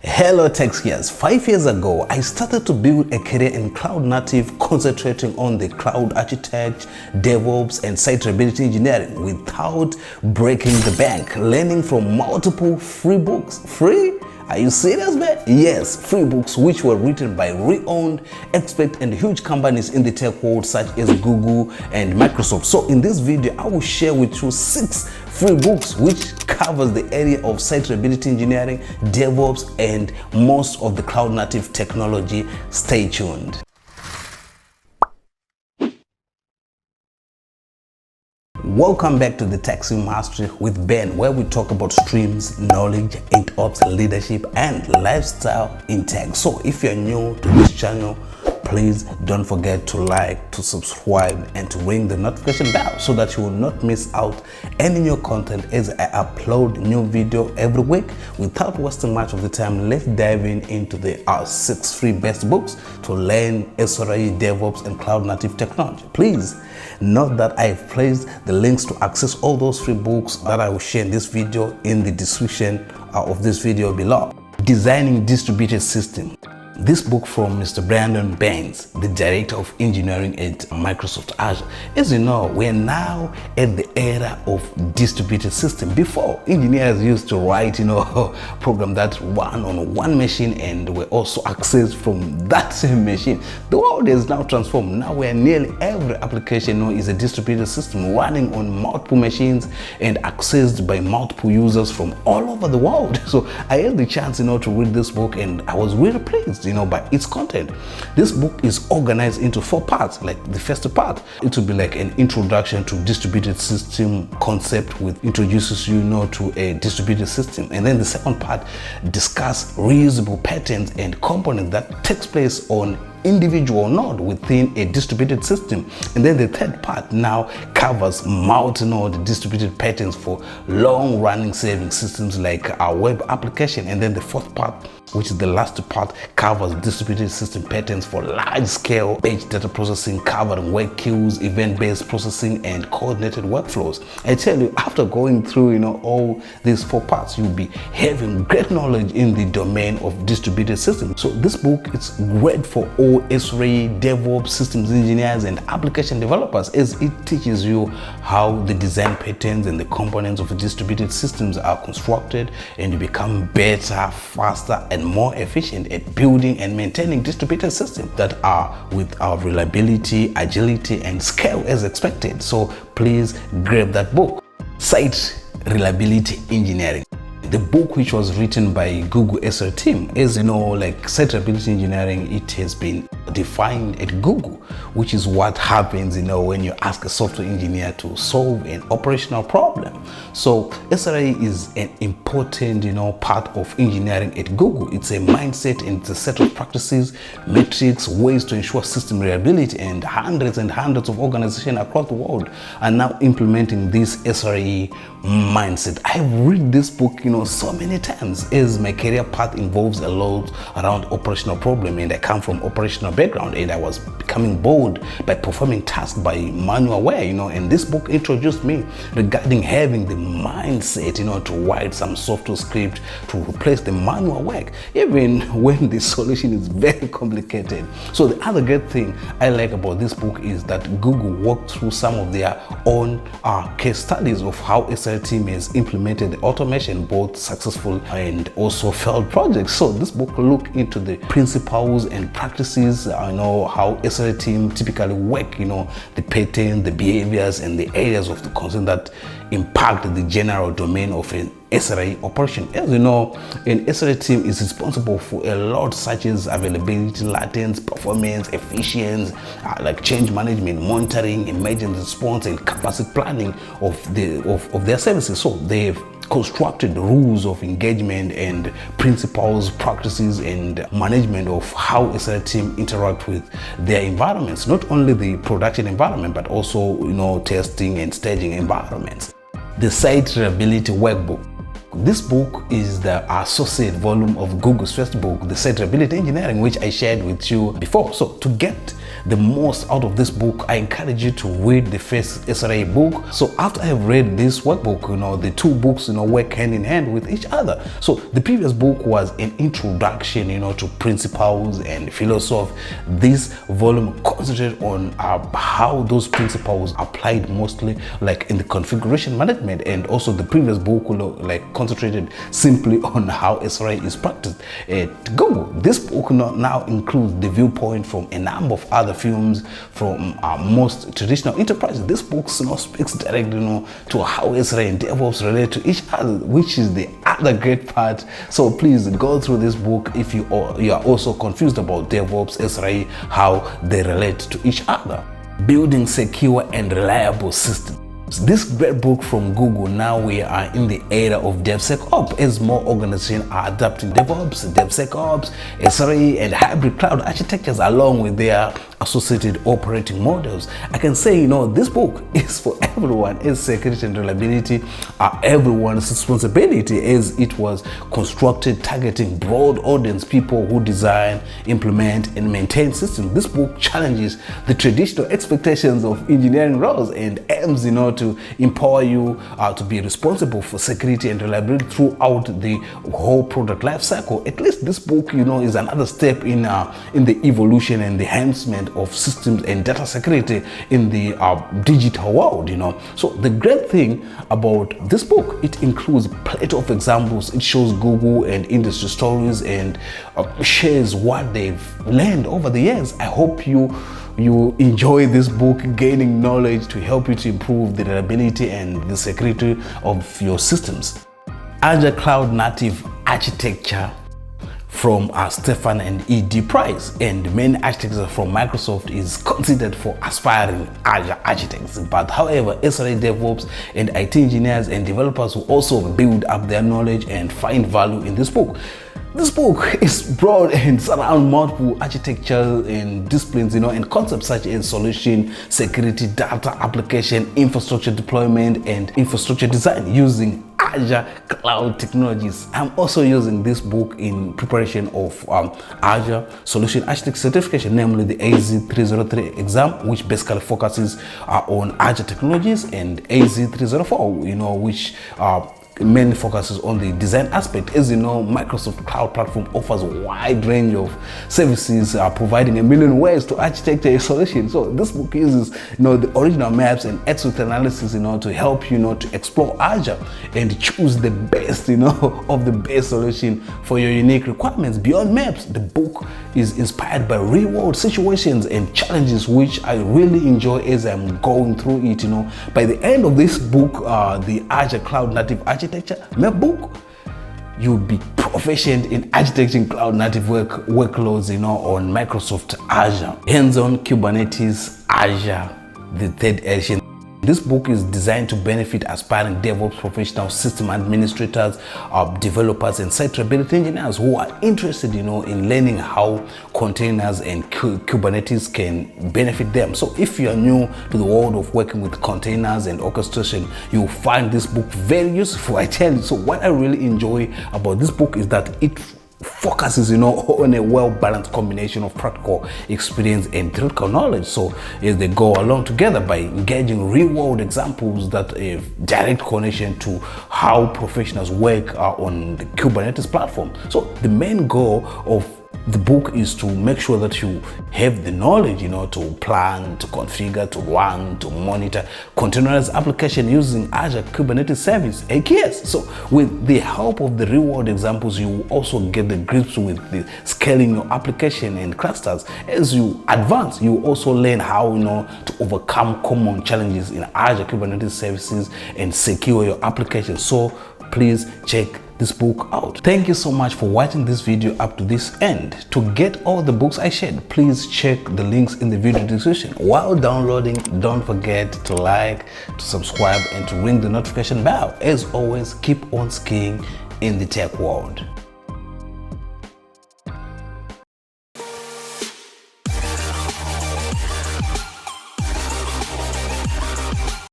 Hello Techians, 5 years ago I started to build a career in cloud native, concentrating on the cloud architect, DevOps and site reliability engineering without breaking the bank, learning from multiple free books. Free? Are you serious, man? Yes, free books which were written by renowned, expert and huge companies in the tech world such as Google and Microsoft. So in this video, I will share with you 6 free books which covers the area of site reliability engineering, DevOps and most of the cloud native technology. Stay tuned. Welcome back to the Tech Mastery with Ben, where we talk about streams, knowledge, and ops, leadership, and lifestyle in tech. So if you're new to this channel, please don't forget to like, to subscribe, and to ring the notification bell so that you will not miss out any new content as I upload new video every week. Without wasting much of the time, let's dive into the 6 free best books to learn SRE, DevOps, and cloud native technology. Please note that I've placed the links to access all those free books that I will share in this video in the description of this video below. Designing Distributed System. This book from Mr. Brandon Baines, the Director of Engineering at Microsoft Azure. As you know, we're now at the era of distributed system. Before, engineers used to write, program that run on one machine and were also accessed from that same machine. The world is now transformed. Now where nearly every application is a distributed system running on multiple machines and accessed by multiple users from all over the world. So I had the chance, to read this book and I was really pleased by its content. This book is organized into 4 parts. Like the first part, it will be like an introduction to distributed system concept, which introduces you to a distributed system. And then the second part discuss reusable patterns and components that takes place on individual node within a distributed system. And then the third part now covers multi-node distributed patterns for long-running saving systems like our web application. And then the fourth part, which is the last part, covers distributed system patterns for large-scale batch data processing, covering work queues, event-based processing, and coordinated workflows. I tell you, after going through all these 4 parts, you'll be having great knowledge in the domain of distributed systems. So this book is great for all SRE, DevOps, systems engineers, and application developers, as it teaches you how the design patterns and the components of distributed systems are constructed, and you become better, faster, and more efficient at building and maintaining distributed systems that are with our reliability, agility, and scale as expected. So please grab that book. Site Reliability Engineering. The book, which was written by Google SRE team, as like site reliability engineering, it has been defined at Google, which is what happens when you ask a software engineer to solve an operational problem. So SRE is an important part of engineering at Google. It's a mindset and it's a set of practices, metrics, ways to ensure system reliability, and hundreds of organizations across the world are now implementing this SRE mindset. I've read this book so many times, as my career path involves a lot around operational problem, and I come from operational background, and I was becoming bored by performing tasks by manual way, and this book introduced me regarding having the mindset, to write some software script to replace the manual work, even when the solution is very complicated. So the other great thing I like about this book is that Google walked through some of their own case studies of how SRE team has implemented the automation, both successful and also failed projects. So this book look into the principles and practices, how SRE team typically work, the pattern, the behaviors, and the areas of the concern that impact the general domain of an SRE operation. As you know, an SRE team is responsible for a lot such as availability, latency, performance, efficiency, like change management, monitoring, emergency response, and capacity planning of their services. So they've constructed rules of engagement and principles, practices, and management of how SRE team interact with their environments, not only the production environment, but also testing and staging environments. The Site Reliability Workbook. This book is the associate volume of Google's first book, The Scalability Engineering, which I shared with you before. So to get the most out of this book, I encourage you to read the first SRE book. So after I have read this workbook, the two books, work hand in hand with each other. So the previous book was an introduction, to principles and philosophy. This volume concentrated on how those principles applied mostly like in the configuration management, and also the previous book concentrated simply on how SRE is practiced at Google. This book now includes the viewpoint from a number of other firms from most traditional enterprises. This book speaks directly to how SRE and DevOps relate to each other, which is the other great part. So please go through this book if you are also confused about DevOps, SRE, how they relate to each other. Building secure and reliable systems. This great book from Google. Now we are in the era of DevSecOps, as more organizations are adopting DevOps, DevSecOps, SRE, and hybrid cloud architectures along with their associated operating models. I can say, this book is for everyone, as security and reliability are everyone's responsibility, as it was constructed targeting broad audience, people who design, implement, and maintain systems. This book challenges the traditional expectations of engineering roles and aims, to empower you to be responsible for security and reliability throughout the whole product life cycle. At least this book, is another step in the evolution and the enhancement of systems and data security in the digital world. So the great thing about this book, it includes plenty of examples. It shows Google and industry stories and shares what they've learned over the years. I hope you enjoy this book, gaining knowledge to help you to improve the reliability and the security of your systems. Azure Cloud Native Architecture from Stefan and E.D. Price, and many architects from Microsoft is considered for aspiring Azure architects. But however, SRE DevOps and IT engineers and developers will also build up their knowledge and find value in this book. This book is broad and surrounds multiple architectures and disciplines, and concepts such as solution, security, data application, infrastructure deployment, and infrastructure design using Azure cloud technologies. I'm also using this book in preparation of Azure Solution Architect certification, namely the AZ303 exam, which basically focuses on Azure technologies, and AZ304, which mainly focuses on the design aspect. As you know, Microsoft Cloud Platform offers a wide range of services, providing a million ways to architect a solution. So this book uses, the original maps and expert analysis, to help you, to explore Azure and choose the best, of the best solution for your unique requirements. Beyond maps, the book is inspired by real-world situations and challenges, which I really enjoy as I'm going through it. By the end of this book, the Azure Cloud Native Architecture map book, you'll be proficient in architecting cloud native workloads, on Microsoft Azure. Hands-on Kubernetes Azure, the third edition. This book is designed to benefit aspiring DevOps professionals, system administrators, developers, and site reliability engineers who are interested, in learning how containers and Kubernetes can benefit them. So if you are new to the world of working with containers and orchestration, you'll find this book very useful, I tell you. So what I really enjoy about this book is that it focuses on a well-balanced combination of practical experience and theoretical knowledge. So as they go along together by engaging real-world examples that have direct connection to how professionals work on the Kubernetes platform. So the main goal of the book is to make sure that you have the knowledge, to plan, to configure, to run, to monitor containerized application using Azure Kubernetes Service, AKS. So with the help of the real-world examples, you will also get the grips with the scaling your application and clusters. As you advance, you will also learn how, to overcome common challenges in Azure Kubernetes Services and secure your application. So please check this book out. Thank you so much for watching this video up to this end. To get all the books I shared, please check the links in the video description. While downloading, don't forget to like, to subscribe, and to ring the notification bell. As always, keep on skiing in the tech world.